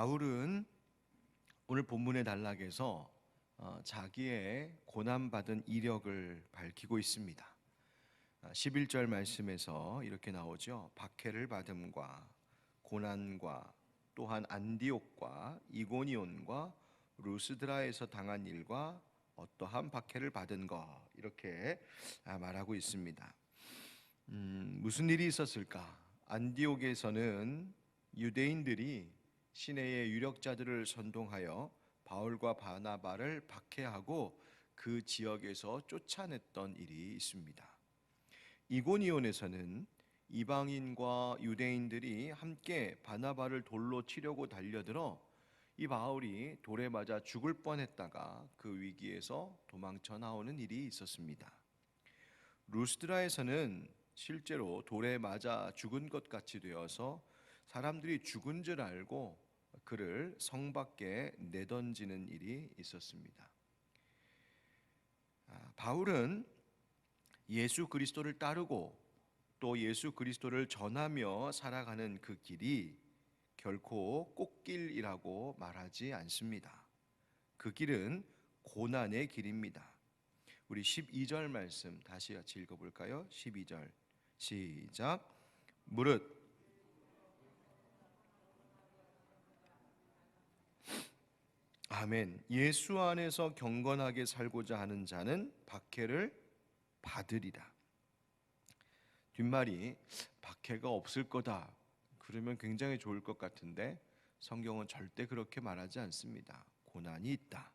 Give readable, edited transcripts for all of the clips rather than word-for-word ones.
바울은 오늘 본문의 단락에서 자기의 고난받은 이력을 밝히고 있습니다. 11절 말씀에서 이렇게 나오죠. 박해를 받음과 고난과 또한 안디옥과 이고니온과 루스드라에서 당한 일과 어떠한 박해를 받은 것, 이렇게 말하고 있습니다. 무슨 일이 있었을까? 안디옥에서는 유대인들이 시내의 유력자들을 선동하여 바울과 바나바를 박해하고 그 지역에서 쫓아냈던 일이 있습니다. 이고니온에서는 이방인과 유대인들이 함께 바나바를 돌로 치려고 달려들어 이 바울이 돌에 맞아 죽을 뻔했다가 그 위기에서 도망쳐 나오는 일이 있었습니다. 루스드라에서는 실제로 돌에 맞아 죽은 것 같이 되어서 사람들이 죽은 줄 알고 그를 성 밖에 내던지는 일이 있었습니다. 바울은 예수 그리스도를 따르고 또 예수 그리스도를 전하며 살아가는 그 길이 결코 꽃길이라고 말하지 않습니다. 그 길은 고난의 길입니다. 우리 12절 말씀 다시 같이 읽어볼까요? 12절 시작. 무릇 아멘. 예수 안에서 경건하게 살고자 하는 자는 박해를 받으리라. 뒷말이 박해가 없을 거다 그러면 굉장히 좋을 것 같은데 성경은 절대 그렇게 말하지 않습니다. 고난이 있다.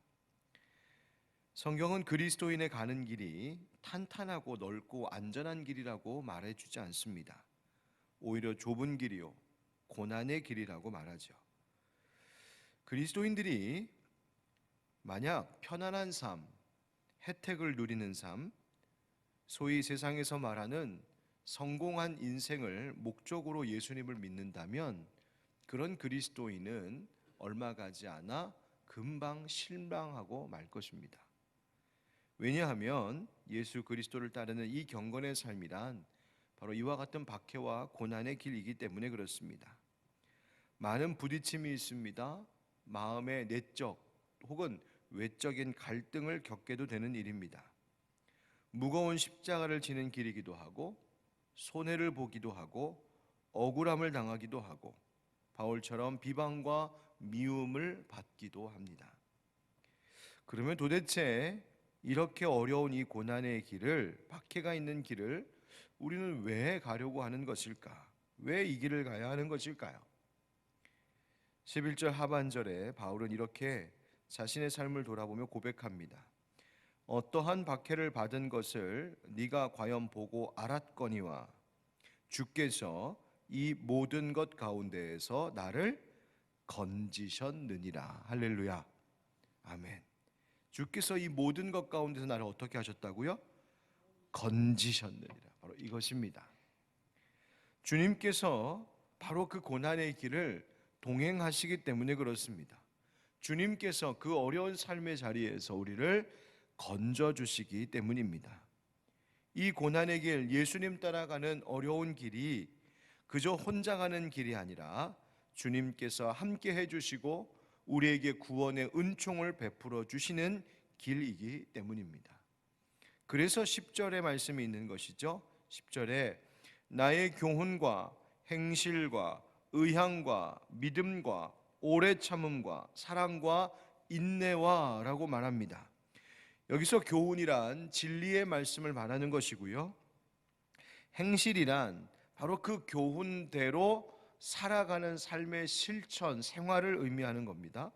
성경은 그리스도인의 가는 길이 탄탄하고 넓고 안전한 길이라고 말해주지 않습니다. 오히려 좁은 길이요 고난의 길이라고 말하죠. 그리스도인들이 만약 편안한 삶, 혜택을 누리는 삶, 소위 세상에서 말하는 성공한 인생을 목적으로 예수님을 믿는다면 그런 그리스도인은 얼마 가지 않아 금방 실망하고 말 것입니다. 왜냐하면 예수 그리스도를 따르는 이 경건의 삶이란 바로 이와 같은 박해와 고난의 길이기 때문에 그렇습니다. 많은 부딪힘이 있습니다. 마음의 내적 혹은 외적인 갈등을 겪게도 되는 일입니다. 무거운 십자가를 지는 길이기도 하고 손해를 보기도 하고 억울함을 당하기도 하고 바울처럼 비방과 미움을 받기도 합니다. 그러면 도대체 이렇게 어려운 이 고난의 길을, 박해가 있는 길을 우리는 왜 가려고 하는 것일까? 왜 이 길을 가야 하는 것일까요? 11절 하반절에 바울은 이렇게 자신의 삶을 돌아보며 고백합니다. 어떠한 박해를 받은 것을 네가 과연 보고 알았거니와 주께서 이 모든 것 가운데에서 나를 건지셨느니라. 할렐루야. 아멘. 주께서 이 모든 것 가운데서 나를 어떻게 하셨다고요? 건지셨느니라. 바로 이것입니다. 주님께서 바로 그 고난의 길을 동행하시기 때문에 그렇습니다. 주님께서 그 어려운 삶의 자리에서 우리를 건져주시기 때문입니다. 이 고난의 길, 예수님 따라가는 어려운 길이 그저 혼자 가는 길이 아니라 주님께서 함께 해주시고 우리에게 구원의 은총을 베풀어 주시는 길이기 때문입니다. 그래서 10절의 말씀이 있는 것이죠. 10절에 나의 교훈과 행실과 의향과 믿음과 오래 참음과 사랑과 인내와 라고 말합니다. 여기서 교훈이란 진리의 말씀을 말하는 것이고요, 행실이란 바로 그 교훈대로 살아가는 삶의 실천, 생활을 의미하는 겁니다.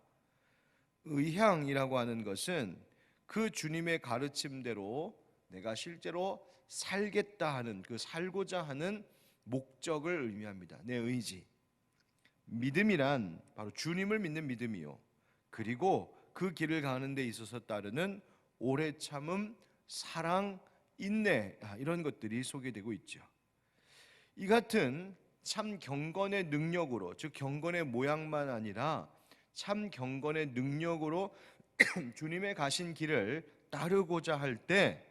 의향이라고 하는 것은 그 주님의 가르침대로 내가 실제로 살겠다 하는, 그 살고자 하는 목적을 의미합니다. 내 의지. 믿음이란 바로 주님을 믿는 믿음이요, 그리고 그 길을 가는 데 있어서 따르는 오래 참음, 사랑, 인내, 이런 것들이 소개되고 있죠. 이 같은 참 경건의 능력으로, 즉 경건의 모양만 아니라 참 경건의 능력으로 주님의 가신 길을 따르고자 할 때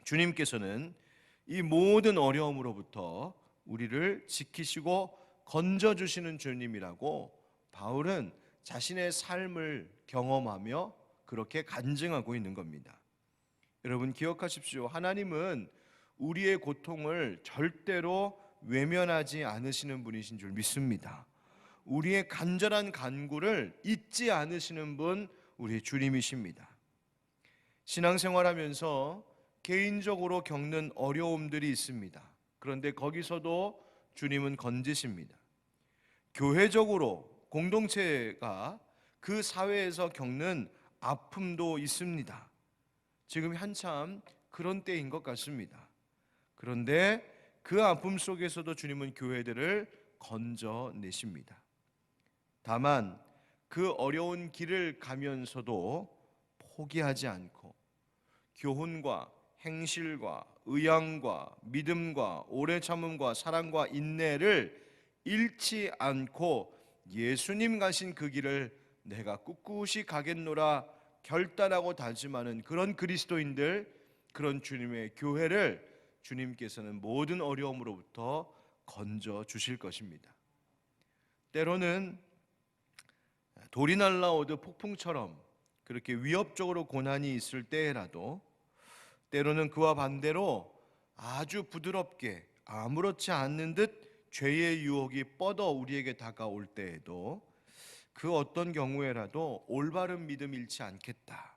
주님께서는 이 모든 어려움으로부터 우리를 지키시고 건져주시는 주님이라고 바울은 자신의 삶을 경험하며 그렇게 간증하고 있는 겁니다. 여러분 기억하십시오. 하나님은 우리의 고통을 절대로 외면하지 않으시는 분이신 줄 믿습니다. 우리의 간절한 간구를 잊지 않으시는 분 우리 주님이십니다. 신앙생활하면서 개인적으로 겪는 어려움들이 있습니다. 그런데 거기서도 주님은 건지십니다. 교회적으로 공동체가 그 사회에서 겪는 아픔도 있습니다. 지금 한참 그런 때인 것 같습니다. 그런데 그 아픔 속에서도 주님은 교회들을 건져내십니다. 다만 그 어려운 길을 가면서도 포기하지 않고 교훈과 행실과 의향과 믿음과 오래 참음과 사랑과 인내를 잃지 않고 예수님 가신 그 길을 내가 꿋꿋이 가겠노라 결단하고 다짐하는 그런 그리스도인들, 그런 주님의 교회를 주님께서는 모든 어려움으로부터 건져 주실 것입니다. 때로는 돌이 날라오듯 폭풍처럼 그렇게 위협적으로 고난이 있을 때라도, 때로는 그와 반대로 아주 부드럽게 아무렇지 않는 듯 죄의 유혹이 뻗어 우리에게 다가올 때에도 그 어떤 경우에라도 올바른 믿음 잃지 않겠다.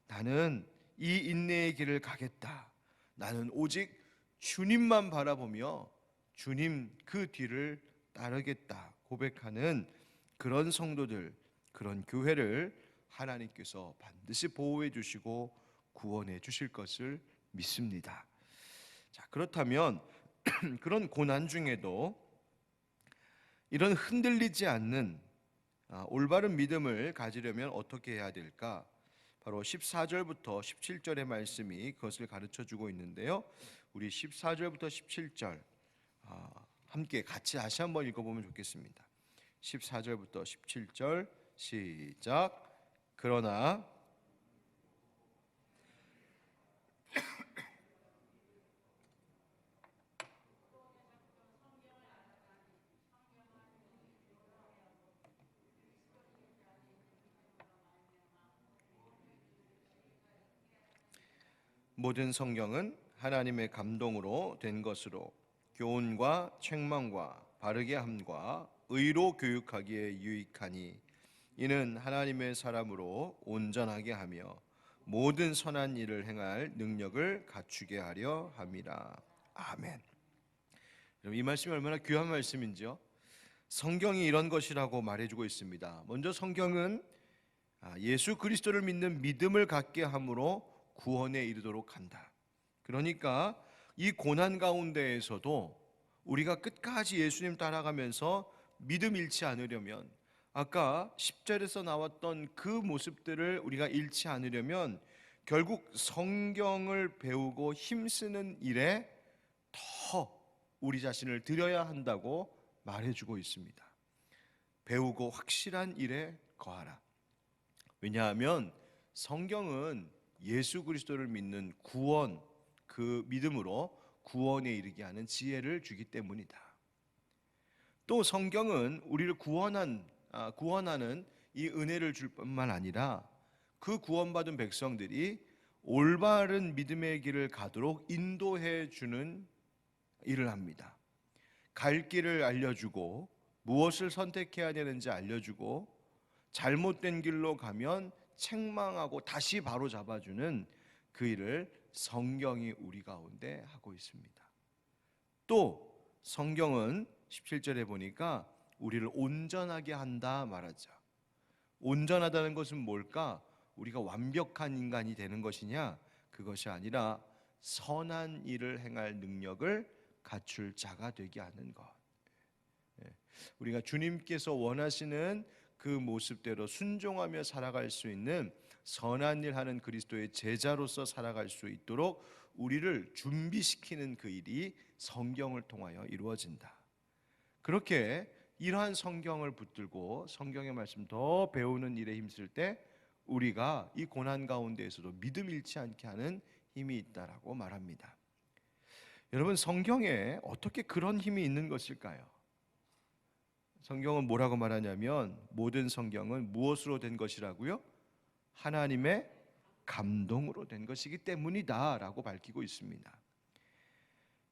나는 이 인내의 길을 가겠다. 나는 오직 주님만 바라보며 주님 그 뒤를 따르겠다 고백하는 그런 성도들, 그런 교회를 하나님께서 반드시 보호해 주시고 구원해 주실 것을 믿습니다. 자, 그렇다면 그런 고난 중에도 이런 흔들리지 않는 올바른 믿음을 가지려면 어떻게 해야 될까? 바로 14절부터 17절의 말씀이 그것을 가르쳐 주고 있는데요. 우리 14절부터 17절 함께 같이 다시 한번 읽어보면 좋겠습니다. 14절부터 17절 시작. 그러나 모든 성경은 하나님의 감동으로 된 것으로 교훈과 책망과 바르게 함과 의로 교육하기에 유익하니 이는 하나님의 사람으로 온전하게 하며 모든 선한 일을 행할 능력을 갖추게 하려 함이라. 아멘. 이 말씀이 얼마나 귀한 말씀인지요. 성경이 이런 것이라고 말해주고 있습니다. 먼저 성경은 예수 그리스도를 믿는 믿음을 갖게 함으로 구원에 이르도록 한다. 그러니까 이 고난 가운데에서도 우리가 끝까지 예수님 따라가면서 믿음 잃지 않으려면, 아까 10절에서 나왔던 그 모습들을 우리가 잃지 않으려면 결국 성경을 배우고 힘쓰는 일에 더 우리 자신을 들여야 한다고 말해주고 있습니다. 배우고 확실한 일에 거하라. 왜냐하면 성경은 예수 그리스도를 믿는 구원, 그 믿음으로 구원에 이르게 하는 지혜를 주기 때문이다. 또 성경은 우리를 구원하는 이 은혜를 줄 뿐만 아니라 그 구원받은 백성들이 올바른 믿음의 길을 가도록 인도해 주는 일을 합니다. 갈 길을 알려주고 무엇을 선택해야 되는지 알려주고 잘못된 길로 가면 책망하고 다시 바로 잡아주는 그 일을 성경이 우리 가운데 하고 있습니다. 또 성경은 17절에 보니까 우리를 온전하게 한다 말하죠. 온전하다는 것은 뭘까? 우리가 완벽한 인간이 되는 것이냐? 그것이 아니라 선한 일을 행할 능력을 갖출 자가 되게 하는 것. 우리가 주님께서 원하시는 그 모습대로 순종하며 살아갈 수 있는 선한 일 하는 그리스도의 제자로서 살아갈 수 있도록 우리를 준비시키는 그 일이 성경을 통하여 이루어진다. 그렇게 이러한 성경을 붙들고 성경의 말씀 더 배우는 일에 힘쓸 때 우리가 이 고난 가운데에서도 믿음 잃지 않게 하는 힘이 있다라고 말합니다. 여러분, 성경에 어떻게 그런 힘이 있는 것일까요? 성경은 뭐라고 말하냐면 모든 성경은 무엇으로 된 것이라고요? 하나님의 감동으로 된 것이기 때문이다라고 밝히고 있습니다.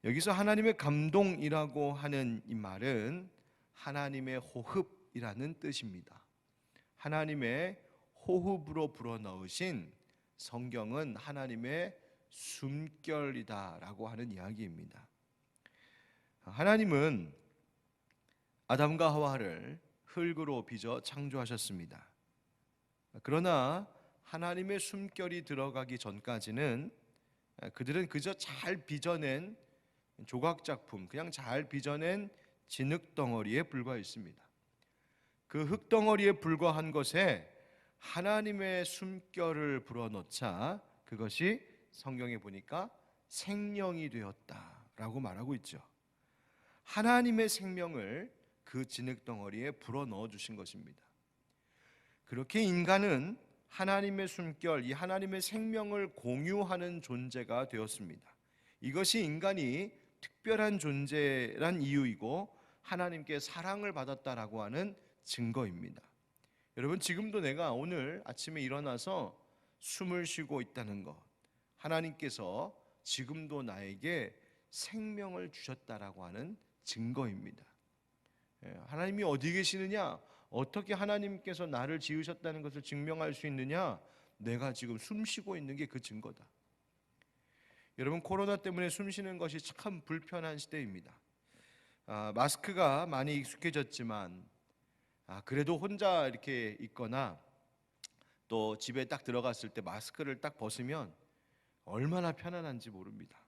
여기서 하나님의 감동이라고 하는 이 말은 하나님의 호흡이라는 뜻입니다. 하나님의 호흡으로 불어넣으신 성경은 하나님의 숨결이다라고 하는 이야기입니다. 하나님은 아담과 하와를 흙으로 빚어 창조하셨습니다. 그러나 하나님의 숨결이 들어가기 전까지는 그들은 그저 잘 빚어낸 조각작품, 그냥 잘 빚어낸 진흙덩어리에 불과했습니다. 그 흙덩어리에 불과한 것에 하나님의 숨결을 불어넣자 그것이 성경에 보니까 생명이 되었다라고 말하고 있죠. 하나님의 생명을 그 진흙덩어리에 불어넣어 주신 것입니다. 그렇게 인간은 하나님의 숨결, 이 하나님의 생명을 공유하는 존재가 되었습니다. 이것이 인간이 특별한 존재란 이유이고 하나님께 사랑을 받았다라고 하는 증거입니다. 여러분, 지금도 내가 오늘 아침에 일어나서 숨을 쉬고 있다는 것, 하나님께서 지금도 나에게 생명을 주셨다라고 하는 증거입니다. 하나님이 어디 계시느냐? 어떻게 하나님께서 나를 지으셨다는 것을 증명할 수 있느냐? 내가 지금 숨 쉬고 있는 게 그 증거다. 여러분, 코로나 때문에 숨 쉬는 것이 참 불편한 시대입니다. 마스크가 많이 익숙해졌지만 그래도 혼자 이렇게 있거나 또 집에 딱 들어갔을 때 마스크를 딱 벗으면 얼마나 편안한지 모릅니다.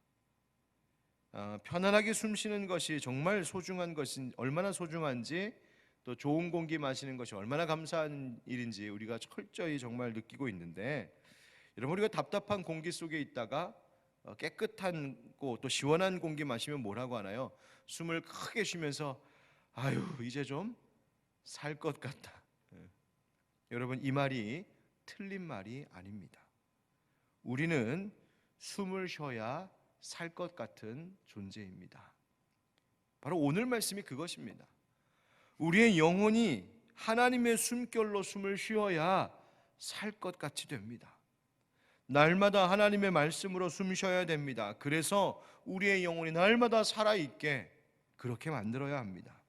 편안하게 숨 쉬는 것이 정말 소중한 것인, 얼마나 소중한지, 또 좋은 공기 마시는 것이 얼마나 감사한 일인지 우리가 철저히 정말 느끼고 있는데, 여러분, 우리가 답답한 공기 속에 있다가 깨끗한 또 시원한 공기 마시면 뭐라고 하나요? 숨을 크게 쉬면서 아유, 이제 좀 살 것 같다. 여러분, 이 말이 틀린 말이 아닙니다. 우리는 숨을 쉬어야 살 것 같은 존재입니다. 바로 오늘 말씀이 그것입니다. 우리의 영혼이 하나님의 숨결로 숨을 쉬어야 살 것 같이 됩니다. 날마다 하나님의 말씀으로 숨 쉬어야 됩니다. 그래서 우리의 영혼이 날마다 살아있게 그렇게 만들어야 합니다.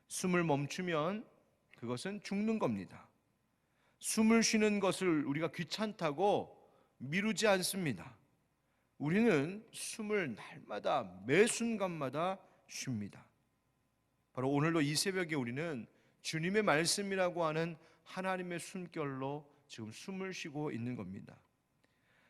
숨을 멈추면 그것은 죽는 겁니다. 숨을 쉬는 것을 우리가 귀찮다고 미루지 않습니다. 우리는 숨을 날마다 매 순간마다 쉽니다. 바로 오늘도 이 새벽에 우리는 주님의 말씀이라고 하는 하나님의 숨결로 지금 숨을 쉬고 있는 겁니다.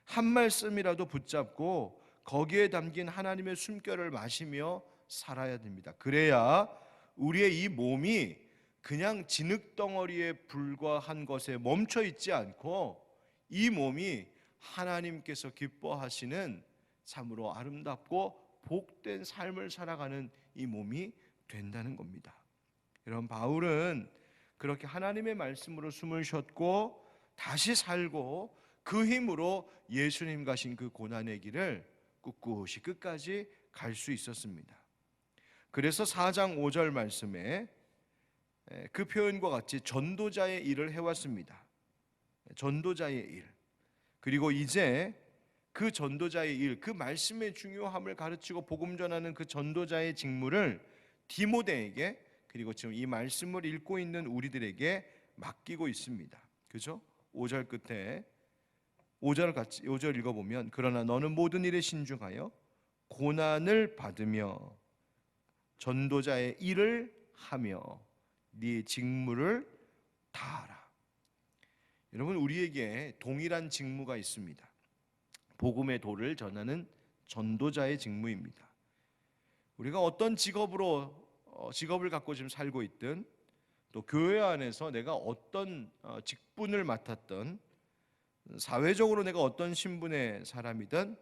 한 말씀이라도 붙잡고 거기에 담긴 하나님의 숨결을 마시며 살아야 됩니다. 그래야 우리의 이 몸이 그냥 진흙덩어리에 불과한 것에 멈춰 있지 않고 이 몸이 하나님께서 기뻐하시는 참으로 아름답고 복된 삶을 살아가는 이 몸이 된다는 겁니다. 여러분, 바울은 그렇게 하나님의 말씀으로 숨을 쉬었고 다시 살고 그 힘으로 예수님 가신 그 고난의 길을 꿋꿋이 끝까지 갈 수 있었습니다. 그래서 4장 5절 말씀에 그 표현과 같이 전도자의 일을 해왔습니다. 전도자의 일. 그리고 이제 그 전도자의 일, 그 말씀의 중요함을 가르치고 복음 전하는 그 전도자의 직무를 디모데에게, 그리고 지금 이 말씀을 읽고 있는 우리들에게 맡기고 있습니다. 그죠? 5절 끝에 5절 읽어보면, 그러나 너는 모든 일에 신중하여 고난을 받으며 전도자의 일을 하며 네 직무를 다하라. 여러분, 우리에게 동일한 직무가 있습니다. 복음의 도를 전하는 전도자의 직무입니다. 우리가 어떤 직업을 갖고 지금 살고 있든, 또 교회 안에서 내가 어떤 직분을 맡았던, 사회적으로 내가 어떤 신분의 사람이든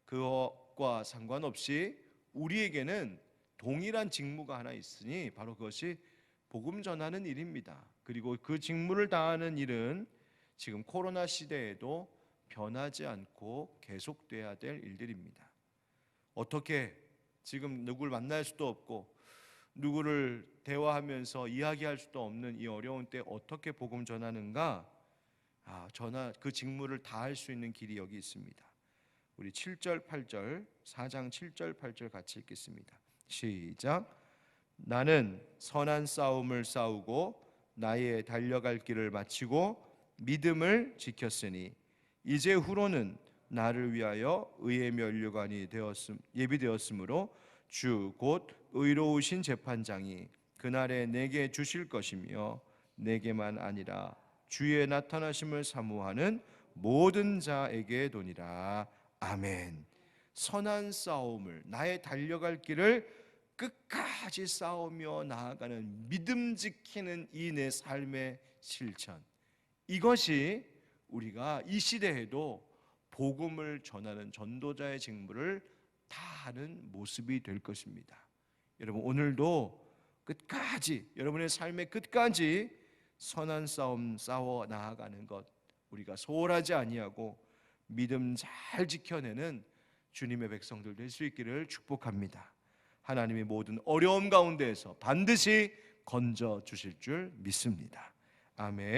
그것과 상관없이 우리에게는 동일한 직무가 하나 있으니 바로 그것이 복음 전하는 일입니다. 그리고 그 직무를 다하는 일은 지금 코로나 시대에도 변하지 않고 계속돼야 될 일들입니다. 어떻게 지금 누굴 만날 수도 없고 누구를 대화하면서 이야기할 수도 없는 이 어려운 때 어떻게 복음 전하는가? 그 직무를 다할 수 있는 길이 여기 있습니다. 우리 7절 8절 4장 7절 8절 같이 읽겠습니다. 시작. 나는 선한 싸움을 싸우고 나의 달려갈 길을 마치고 믿음을 지켰으니 이제 후로는 나를 위하여 의의 면류관이 예비되었으므로 주 곧 의로우신 재판장이 그날에 내게 주실 것이며 내게만 아니라 주의 나타나심을 사모하는 모든 자에게 도니라. 아멘. 선한 싸움을, 나의 달려갈 길을 끝까지 싸우며 나아가는 믿음 지키는 이 내 삶의 실천, 이것이 우리가 이 시대에도 복음을 전하는 전도자의 직무를 다하는 모습이 될 것입니다. 여러분, 오늘도 끝까지, 여러분의 삶의 끝까지 선한 싸움 싸워 나아가는 것, 우리가 소홀하지 아니하고 믿음 잘 지켜내는 주님의 백성들 될 수 있기를 축복합니다. 하나님이 모든 어려움 가운데에서 반드시 건져 주실 줄 믿습니다. 아멘.